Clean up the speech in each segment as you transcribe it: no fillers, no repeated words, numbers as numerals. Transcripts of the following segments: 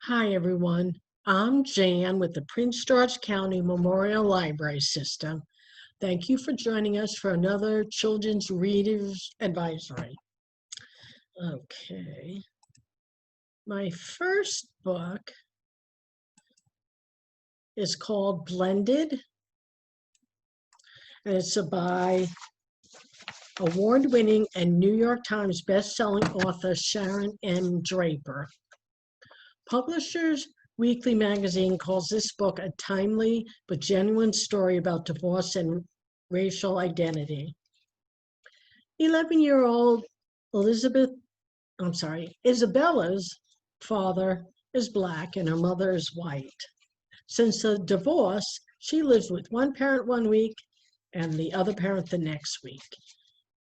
Hi, everyone. I'm Jan with the Prince George County Memorial Library System. Thank you for joining us for another Children's Readers Advisory. Okay. My first book is called Blended, and it's by award-winning and New York Times best-selling author SHARON M. DRAPER. Publishers Weekly magazine calls this book a timely but genuine story about divorce and racial identity. 11-year-old Isabella's father is Black and her mother is white. Since the divorce, she lives with one parent one week and the other parent the next week.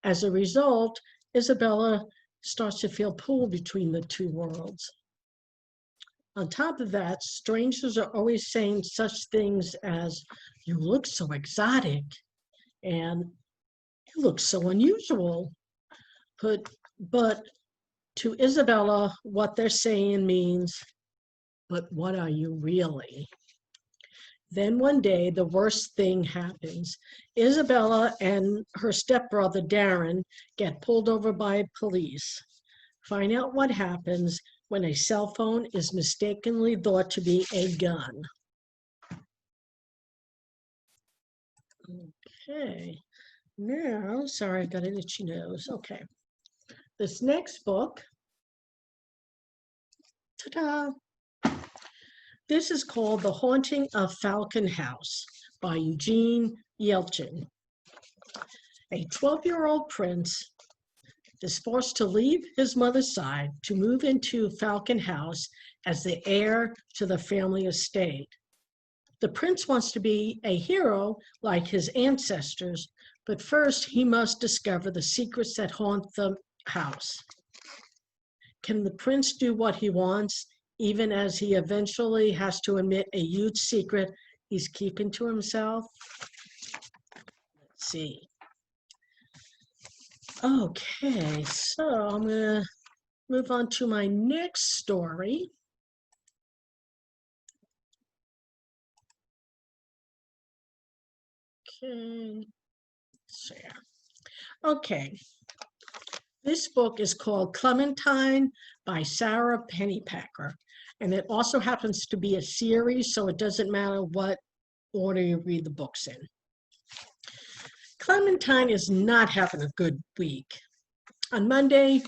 As a result, Isabella starts to feel pulled between the two worlds. On top of that, strangers are always saying such things as, "You look so exotic," and "You look so unusual." But to Isabella, what they're saying means, "But what are you really?" Then one day, the worst thing happens. Isabella and her stepbrother, Darren, get pulled over by police. Find out what happens when a cell phone is mistakenly thought to be a gun. Okay, now, sorry, I got an itchy nose. Okay, this next book, ta-da! This is called The Haunting of Falcon House by Eugene Yelchin. A 12-year-old prince is forced to leave his mother's side to move into Falcon House as the heir to the family estate. The prince wants to be a hero like his ancestors, but first he must discover the secrets that haunt the house. Can the prince do what he wants, even as he eventually has to admit a huge secret he's keeping to himself? Let's see. Okay, so I'm going to move on to my next story. Okay, share. Okay, this book is called Clementine by Sarah Pennypacker, and it also happens to be a series, so it doesn't matter what order you read the books in. Clementine is not having a good week. On Monday,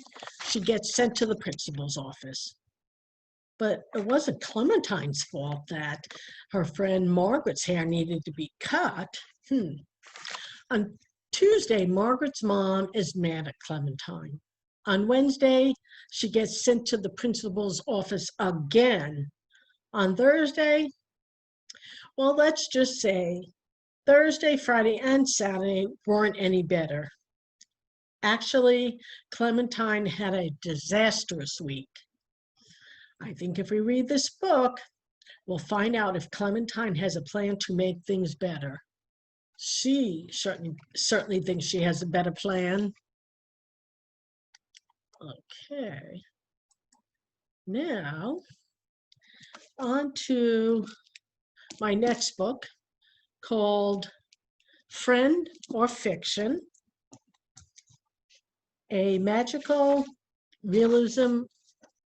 she gets sent to the principal's office. But it wasn't Clementine's fault that her friend Margaret's hair needed to be cut. On Tuesday, Margaret's mom is mad at Clementine. On Wednesday, she gets sent to the principal's office again. On Thursday, well, let's just say Thursday, Friday, and Saturday weren't any better. Actually, Clementine had a disastrous week. I think if we read this book, we'll find out if Clementine has a plan to make things better. She certainly thinks she has a better plan. Okay. Now, on to my next book called Friend or Fiction, a magical realism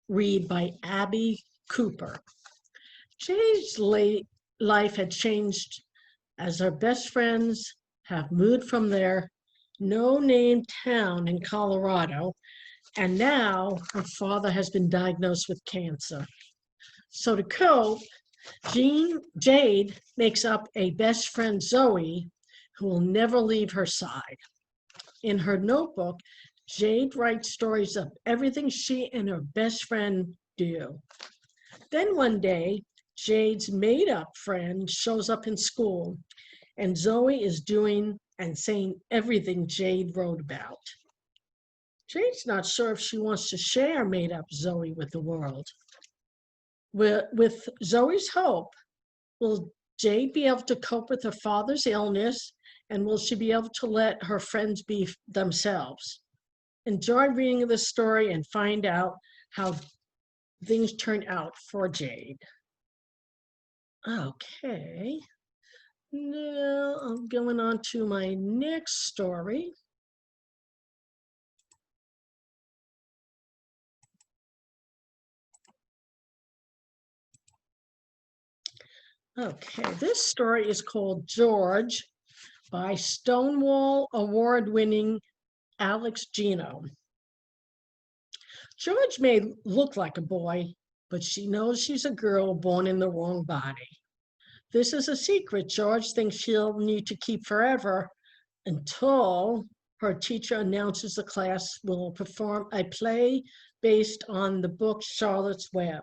read by Abby Cooper. Jade's life had changed as her best friends have moved from their no-name town in Colorado, and now her father has been diagnosed with cancer. So to cope, Jade makes up a best friend, Zoe, who will never leave her side. In her notebook, Jade writes stories of everything she and her best friend do. Then one day, Jade's made-up friend shows up in school, and Zoe is doing and saying everything Jade wrote about. Jade's not sure if she wants to share made-up Zoe with the world. With Zoe's hope, will Jade be able to cope with her father's illness, and will she be able to let her friends be themselves? Enjoy reading the story and find out how things turned out for Jade. Okay, now I'm going on to my next story. Okay, this story is called George by Stonewall Award-winning Alex Gino. George may look like a boy, but she knows she's a girl born in the wrong body. This is a secret George thinks she'll need to keep forever until her teacher announces the class will perform a play based on the book Charlotte's Web.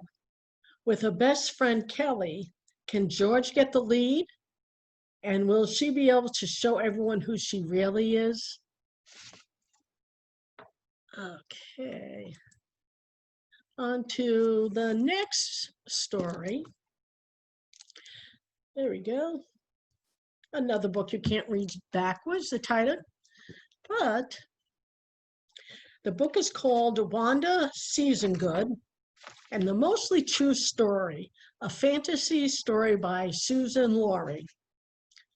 With her best friend Kelly, can George get the lead? And will she be able to show everyone who she really is? Okay. On to the next story. There we go. Another book you can't read backwards, the title. But the book is called Wanda Season Good and the Mostly True Story, a fantasy story by Susan Laurie.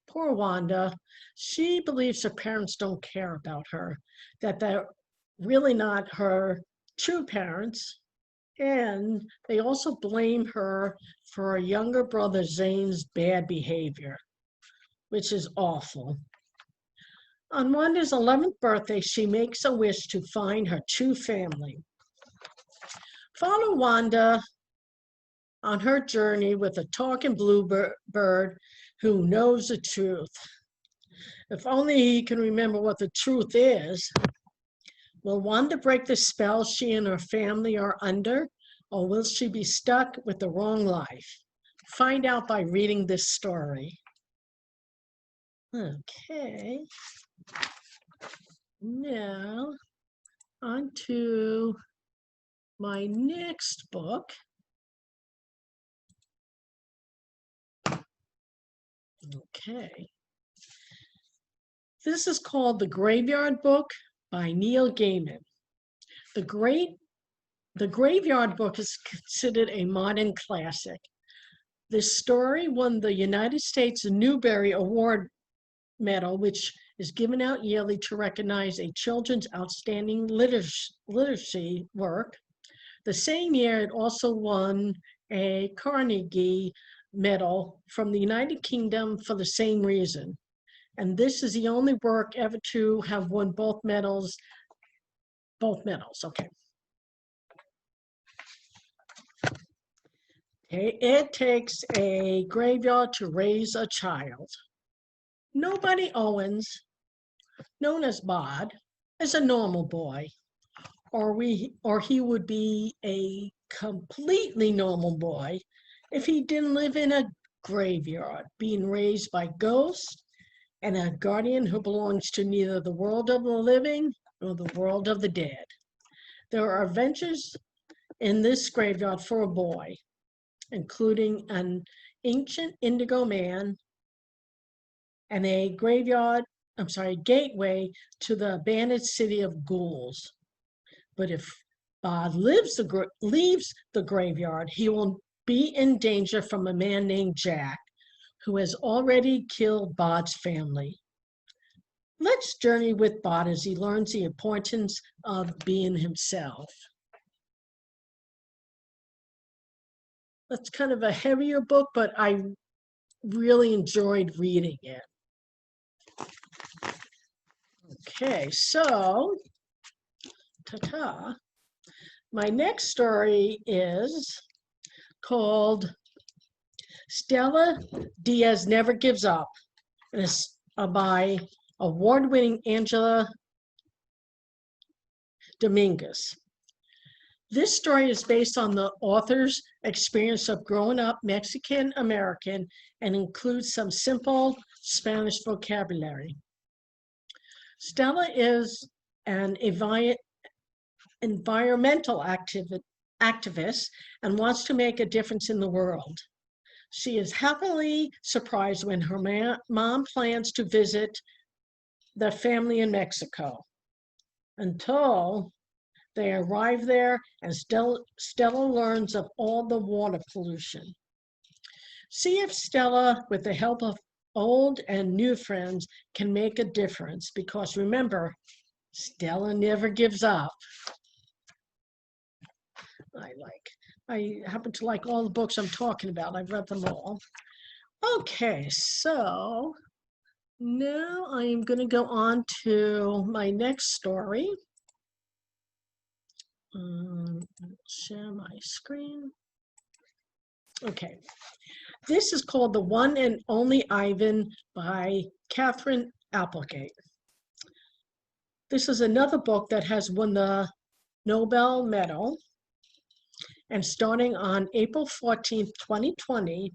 Poor Wanda, she believes her parents don't care about her, that they're really not her true parents, and they also blame her for her younger brother Zane's bad behavior, which is awful. On Wanda's 11th birthday, she makes a wish to find her true family. Follow Wanda on her journey with a talking bluebird who knows the truth. If only he can remember what the truth is. Will Wanda break the spell she and her family are under, or will she be stuck with the wrong life? Find out by reading this story. Okay. Now, on to my next book. Okay. This is called The Graveyard Book by Neil Gaiman. The Graveyard Book is considered a modern classic. This story won the United States Newbery Award Medal, which is given out yearly to recognize a children's outstanding literacy work. The same year, it also won a Carnegie Medal from the United Kingdom for the same reason. And this is the only work ever to have won both medals, okay. It takes a graveyard to raise a child. Nobody Owens, known as Bod, is a normal boy, or he would be a completely normal boy if he didn't live in a graveyard, being raised by ghosts and a guardian who belongs to neither the world of the living nor the world of the dead. There are adventures in this graveyard for a boy, including an ancient indigo man and a gateway to the abandoned city of ghouls. But if Bod leaves the graveyard, he will be in danger from a man named Jack, who has already killed Bod's family. Let's journey with Bod as he learns the importance of being himself. That's kind of a heavier book, but I really enjoyed reading it. Okay, so, ta-ta. My next story is called Stella Diaz Never Gives Up, and it's by award-winning Angela Dominguez. This story is based on the author's experience of growing up Mexican-American and includes some simple Spanish vocabulary. Stella is an environmental activist and wants to make a difference in the world. She is happily surprised when her mom plans to visit the family in Mexico, until They arrive there, and Stella learns of all the water pollution. See if Stella, with the help of old and new friends, can make a difference, because remember, Stella never gives up. I happen to like all the books I'm talking about. I've read them all. Okay, so now I am going to go on to my next story. Share my screen. Okay, this is called The One and Only Ivan by Catherine Applegate. This is another book that has won the Nobel Medal. And starting on April 14th, 2020,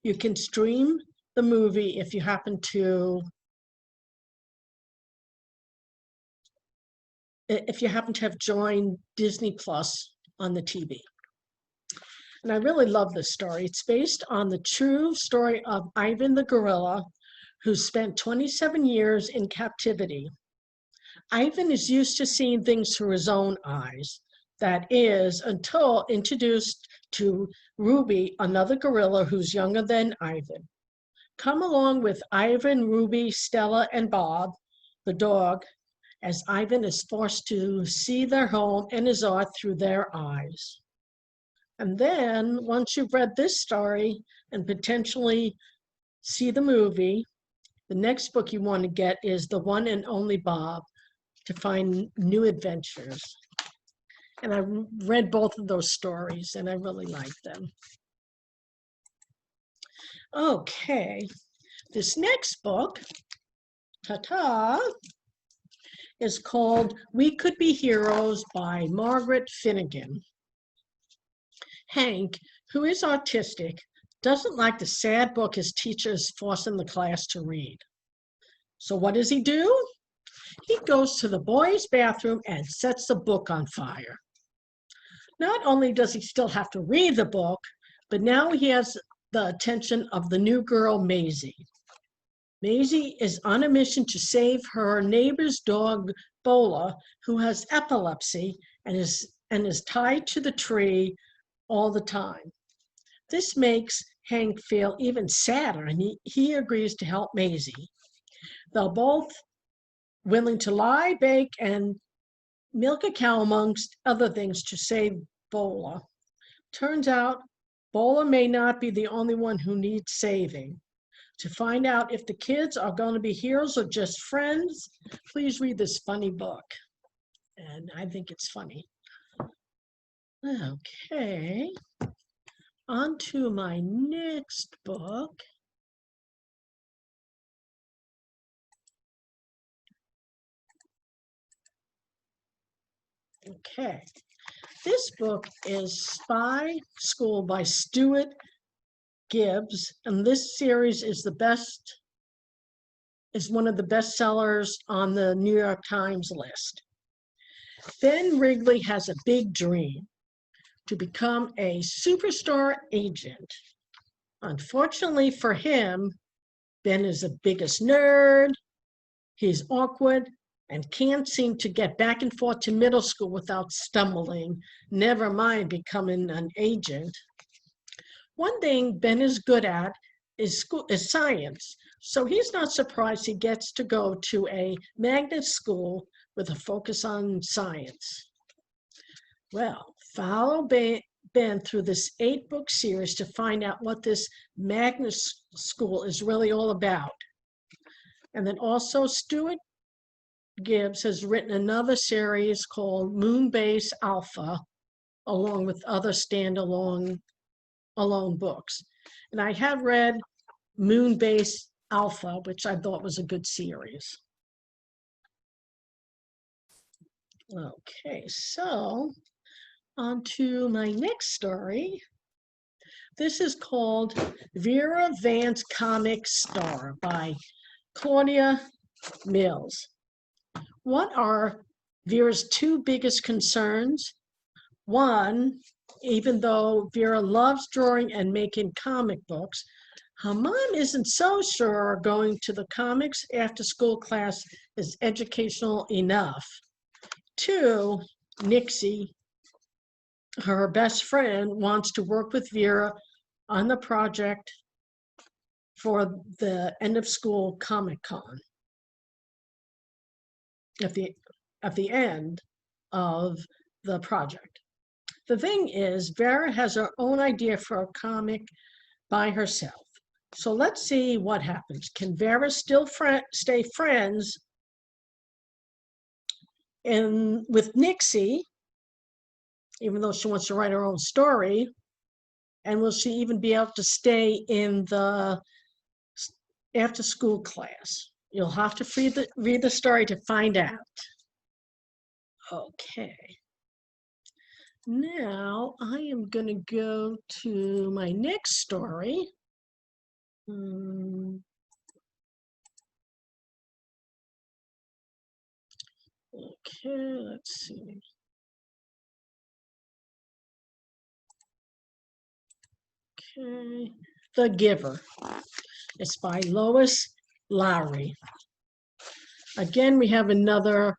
you can stream the movie if you happen to have joined Disney Plus on the TV. And I really love this story. It's based on the true story of Ivan the gorilla, who spent 27 years in captivity. Ivan is used to seeing things through his own eyes. That is, until introduced to Ruby, another gorilla who's younger than Ivan. Come along with Ivan, Ruby, Stella, and Bob, the dog, as Ivan is forced to see their home and his art through their eyes. And then, once you've read this story and potentially see the movie, the next book you want to get is The One and Only Bob, to find new adventures. And I read both of those stories, and I really liked them. Okay, this next book, ta-ta, is called We Could Be Heroes by Margaret Finnegan. Hank, who is autistic, doesn't like the sad book his teacher is forcing the class to read. So what does he do? He goes to the boys' bathroom and sets the book on fire. Not only does he still have to read the book, but now he has the attention of the new girl, Maisie. Maisie is on a mission to save her neighbor's dog, Bola, who has epilepsy and is tied to the tree all the time. This makes Hank feel even sadder, and he agrees to help Maisie. They're both willing to lie, bake, and milk a cow, amongst other things, to save Bola. Turns out Bola may not be the only one who needs saving. To find out if the kids are going to be heroes or just friends, please read this funny book. And I think it's funny. Okay, on to my next book. Okay, this book is Spy School by Stuart GIBBS, and this series is one of the best sellers on the New York Times list. Ben Wrigley has a big dream: to become a superstar agent. Unfortunately for him, Ben is the biggest nerd, he's awkward, and can't seem to get back and forth to middle school without stumbling, never mind becoming an agent. One thing Ben is good at is science, so he's not surprised he gets to go to a magnet school with a focus on science. Well, follow Ben through this 8-book series to find out what this magnet school is really all about. And then also Stuart GIBBS has written another series called Moonbase Alpha, along with other standalone books. And I have read Moonbase Alpha, which I thought was a good series. Okay, so on to my next story. This is called Vera Vance Comic Star by Claudia Mills. What are Vera's two biggest concerns? One, even though Vera loves drawing and making comic books, her mom isn't so sure going to the comics after school class is educational enough. Two, Nixie, her best friend, wants to work with Vera on the project for the end of school Comic-Con at the end of the project. The thing is, Vera has her own idea for a comic by herself. So let's see what happens. Can Vera still stay friends with Nixie, even though she wants to write her own story? And will she even be able to stay in the after-school class? You'll have to read the story to find out. Okay. Now I am going to go to my next story. Okay, let's see. Okay, The Giver. It's by Lois Lowry. Again, we have another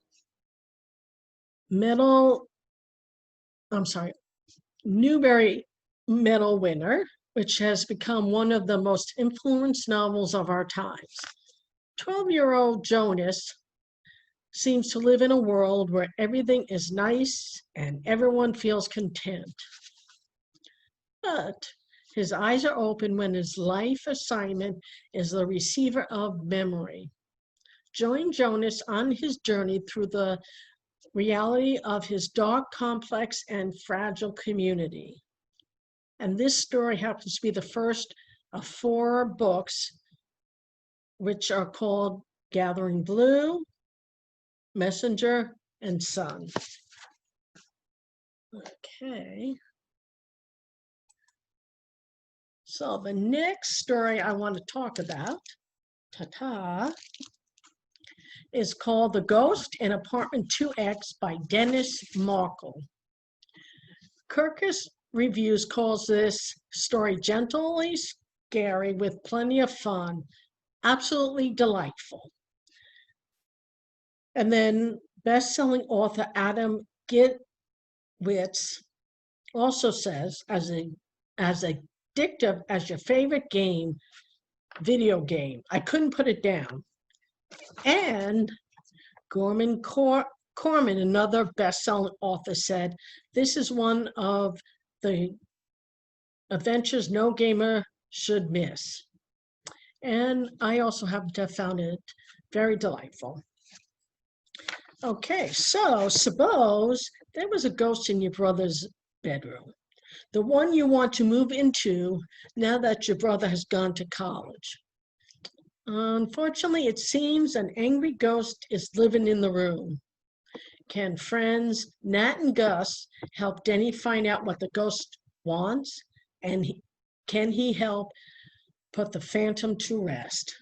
Newbery Medal winner, which has become one of the most influenced novels of our times. 12-year-old Jonas seems to live in a world where everything is nice and everyone feels content. But his eyes are open when his life assignment is the receiver of memory. Join Jonas on his journey through the reality of his dark, complex, and fragile community. And this story happens to be the first of 4 books, which are called Gathering Blue, Messenger, and Sun. Okay. So the next story I want to talk about, is called The Ghost in Apartment 2X by Dennis Markle. Kirkus Reviews calls this story gently scary with plenty of fun, absolutely delightful. And then best-selling author Adam GIBBS also says, as addictive as your favorite video game. I couldn't put it down. And Gorman Corman, another best-selling author, said, this is one of the adventures no gamer should miss. And I also happen to have found it very delightful. Okay, so suppose there was a ghost in your brother's bedroom, the one you want to move into now that your brother has gone to college. Unfortunately, it seems an angry ghost is living in the room. Can friends Nat and Gus help Denny find out what the ghost wants? And can he help put the phantom to rest?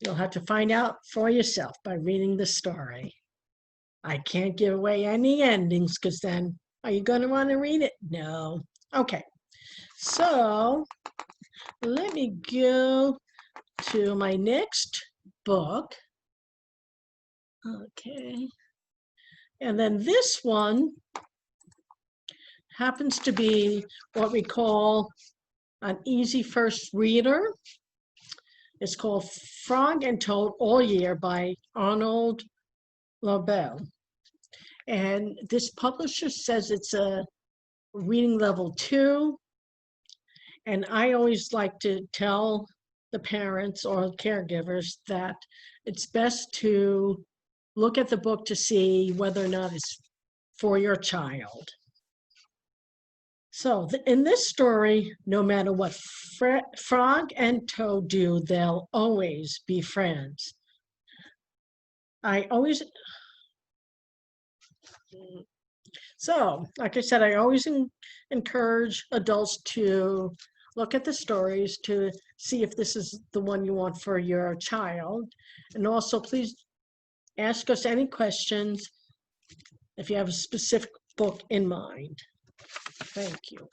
You'll have to find out for yourself by reading the story. I can't give away any endings because then, are you going to want to read it? No. Okay. So let me go to my next book. Okay. And then this one happens to be what we call an easy first reader. It's called Frog and Toad All Year by Arnold Lobel. And this publisher says it's a reading level 2. And I always like to tell the parents or caregivers that it's best to look at the book to see whether or not it's for your child. So in this story, no matter what Frog and Toad do, they'll always be friends. So, like I said, I always encourage adults to look at the stories to see if this is the one you want for your child. And also, please ask us any questions if you have a specific book in mind. Thank you.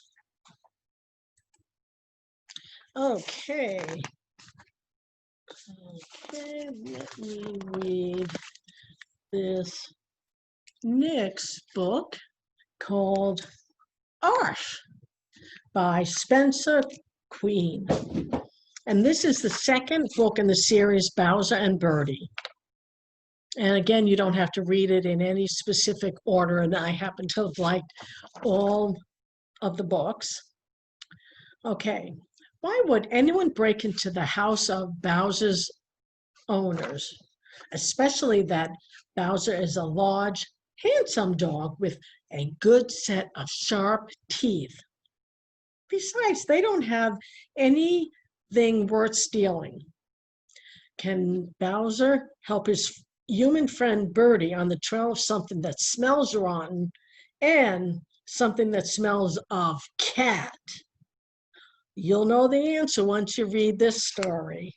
Okay. Okay, let me read this next book called Arf by Spencer Queen. And this is the second book in the series Bowser and Birdie. And again, you don't have to read it in any specific order, and I happen to have liked all of the books. Okay, why would anyone break into the house of Bowser's owners, especially that Bowser is a large, handsome dog with a good set of sharp teeth? Besides, they don't have anything worth stealing. Can Bowser help his human friend Birdie on the trail of something that smells rotten and something that smells of cat? You'll know the answer once you read this story.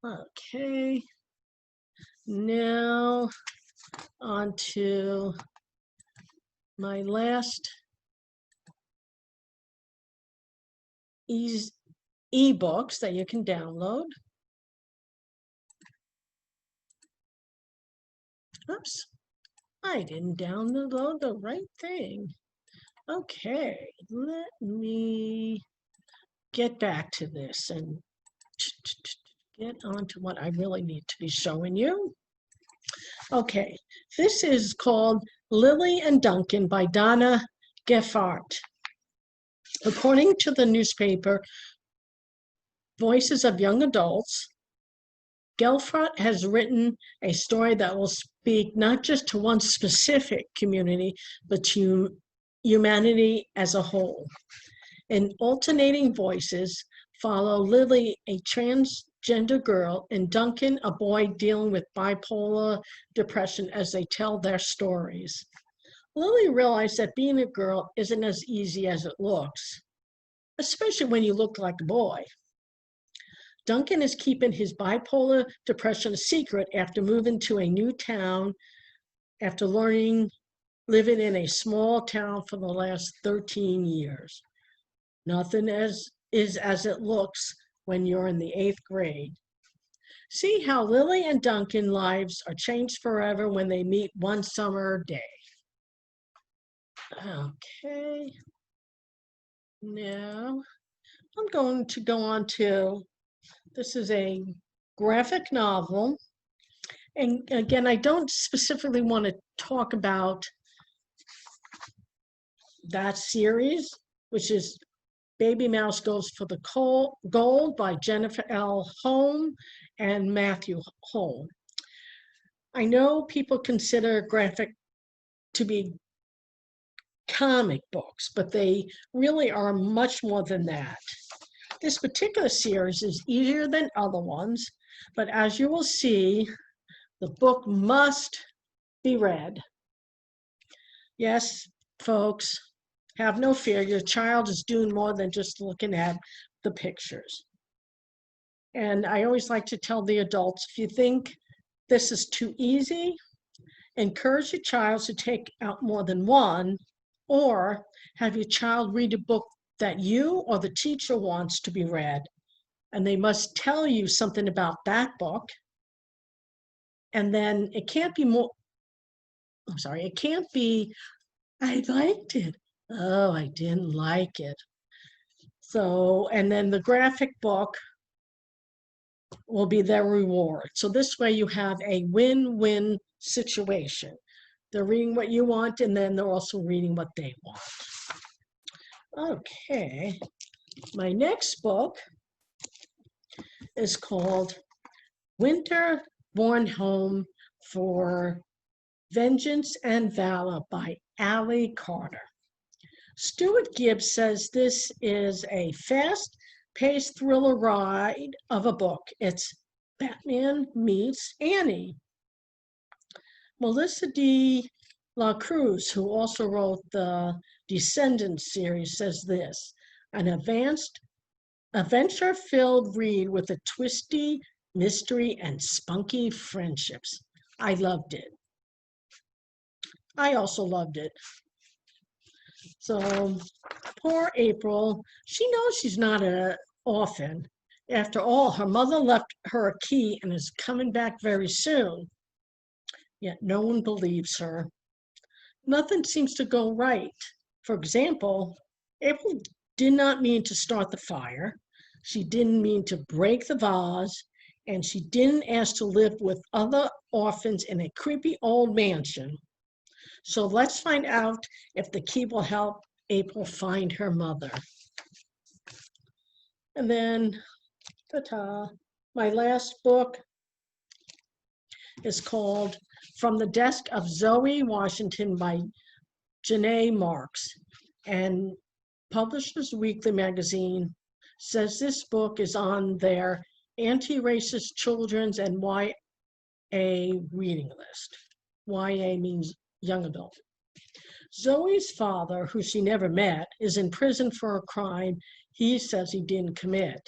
Okay, now on to my last e-books that you can download. Oops, I didn't download the right thing. Okay, let me get back to this and get on to what I really need to be showing you. Okay, this is called Lily and Duncan by Donna GEPHART. According to the newspaper Voices of Young Adults, GEPHART has written a story that will speak not just to one specific community, but to humanity as a whole. In alternating voices, follow Lily, a transgender girl, and Duncan, a boy dealing with bipolar depression, as they tell their stories. Lily realized that being a girl isn't as easy as it looks, especially when you look like a boy. Duncan is keeping his bipolar depression a secret after moving to a new town, after living in a small town for the last 13 years. Nothing is as it looks when you're in the 8th grade. See how Lily and Duncan's lives are changed forever when they meet one summer day. Okay, now I'm going to go on to, this is a graphic novel. And again, I don't specifically want to talk about that series, which is Baby Mouse Goes for the Gold by Jennifer L. Holm and Matthew Holm. I know people consider graphic to be comic books, but they really are much more than that. This particular series is easier than other ones, but as you will see, the book must be read. Yes, folks, have no fear. Your child is doing more than just looking at the pictures. And I always like to tell the adults, if you think this is too easy, encourage your child to take out more than one, or have your child read a book that you or the teacher wants to be read, and they must tell you something about that book. And then it can't be more, I'm sorry, it can't be, I liked it. Oh, I didn't like it. So, and then the graphic book will be their reward. So this way you have a win-win situation. They're reading what you want, and then they're also reading what they want. Okay, my next book is called Winter Born Home for Vengeance and Valor by Allie Carter. Stuart Gibbs says this is a fast-paced thriller ride of a book. It's Batman meets Annie. Melissa D. La Cruz, who also wrote the Descendants series, says this: an adventure-filled read with a twisty mystery and spunky friendships. I loved it. I also loved it. So poor April, she knows she's not an orphan. After all, her mother left her a key and is coming back very soon. yet no one believes her. Nothing seems to go right. For example, April did not mean to start the fire. She didn't mean to break the vase, and she didn't ask to live with other orphans in a creepy old mansion. So let's find out if the key will help April find her mother. And then, ta-ta, my last book is called From the Desk of Zoe Washington by Janae Marks. And Publishers Weekly magazine says this book is on their anti-racist children's and YA reading list. YA means young adult. Zoe's father, who she never met, is in prison for a crime he says he didn't commit.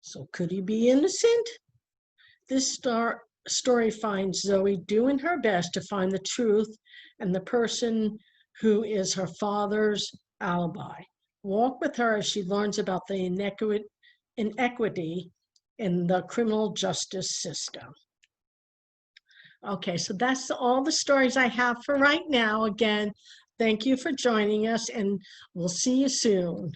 So could he be innocent? This story finds Zoe doing her best to find the truth and the person who is her father's alibi. Walk with her as she learns about the inequity in the criminal justice system. Okay, so that's all the stories I have for right now. Again, thank you for joining us, and we'll see you soon.